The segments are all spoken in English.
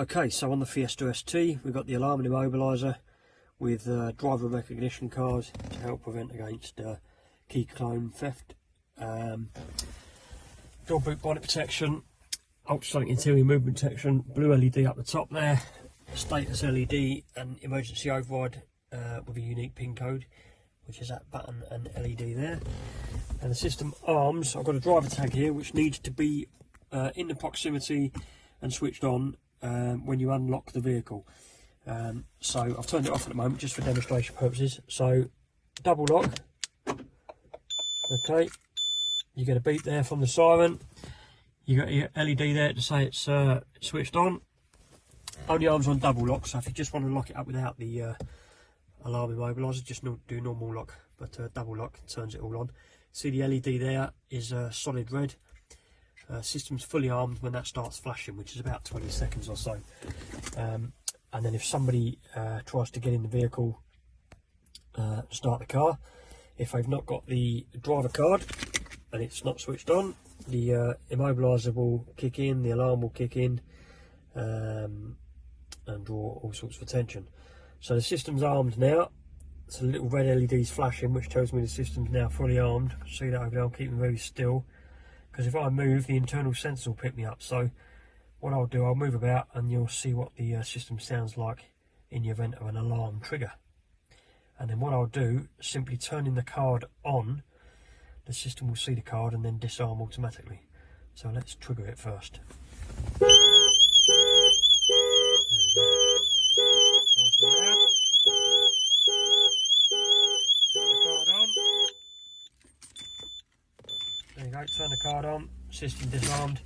Okay, so on the Fiesta ST we've got the alarm and immobiliser with driver recognition card to help prevent against key clone theft, door boot bonnet protection, ultrasonic interior movement detection, blue LED up the top there, status LED and emergency override with a unique PIN code, which is that button and LED there. And the system arms, I've got a driver tag here which needs to be in the proximity and switched on when you unlock the vehicle. So I've turned it off at the moment just for demonstration purposes. So double lock, okay, you get a beep there from the siren, you got your LED there to say it's switched on. Only arms on double lock, so if you just want to lock it up without the alarm immobiliser, just do normal lock, but double lock turns it all on. See the LED there is solid red. System's fully armed when that starts flashing, which is about 20 seconds or so. And then if somebody tries to get in the vehicle, start the car, if they've not got the driver card and it's not switched on, the immobiliser will kick in, the alarm will kick in, and draw all sorts of attention. So the system's armed now. So little red LEDs flashing, which tells me the system's now fully armed. See that over there? I'm keeping very still, because if I move, the internal sensor will pick me up. So what I'll do, I'll move about and you'll see what the system sounds like in the event of an alarm trigger. And then what I'll do, simply turning the card on, the system will see the card and then disarm automatically. So let's trigger it first. There we go. Nice and loud. Turn the card on. There you go, turn the card on, system disarmed.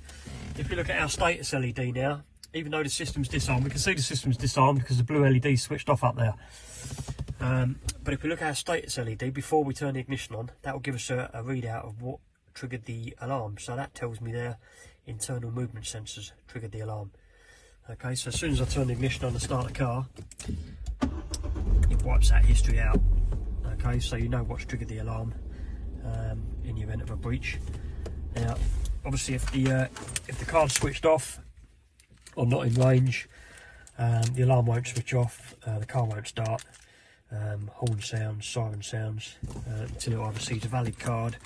If you look at our status LED now, even though the system's disarmed, we can see the system's disarmed because the blue LED switched off up there. But if we look at our status LED, before we turn the ignition on, that will give us a readout of what triggered the alarm. So that tells me there internal movement sensors triggered the alarm. Okay, so as soon as I turn the ignition on and start the car, it wipes that history out. Okay, so you know what's triggered the alarm in the event of a breach. Now, obviously, if the car's switched off or not in range, the alarm won't switch off, the car won't start, horn sounds, siren sounds, until it either sees a valid card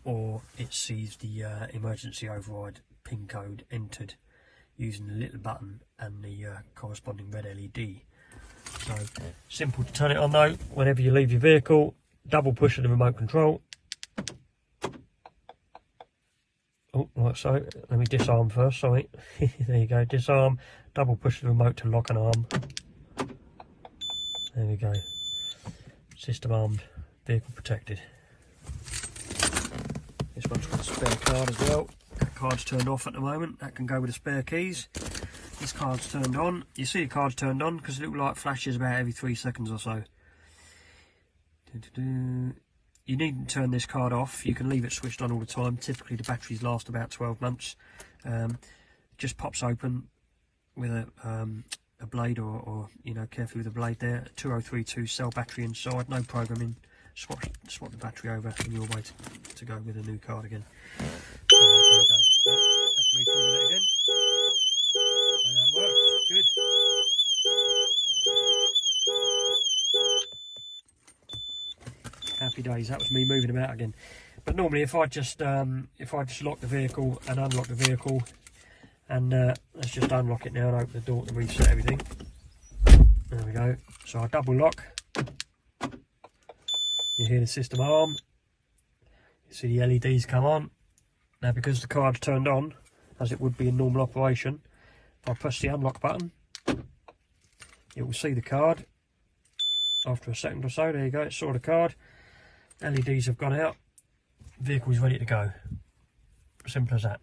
or it sees the emergency override PIN code entered using the little button and the corresponding red LED. So simple to turn it on though. Whenever you leave your vehicle, double push of the remote control. Oh, like so. Let me disarm first, sorry. There you go, disarm, double push the remote to lock an arm. There we go. System armed, vehicle protected. This one's got a spare card as well. That card's turned off at the moment, that can go with the spare keys. This card's turned on. You see the card's turned on because the little light flashes about every 3 seconds or so. You needn't turn this card off, you can leave it switched on all the time. Typically the batteries last about 12 months. Just pops open with a blade or you know, carefully with a blade there. 2032 cell battery inside, no programming. Swap the battery over and you're ready to go with a new card again. There you go. That's me triggering it again. And that works, good. Happy days, that was me moving about again. But normally if I just lock the vehicle and unlock the vehicle, and let's just unlock it now and open the door to reset everything. There we go. So I double lock. You hear the system arm. You see the LEDs come on. Now because the card's turned on, as it would be in normal operation, if I press the unlock button, it will see the card. After a second or so, there you go, it saw the card. LEDs have gone out. Vehicle is ready to go. Simple as that.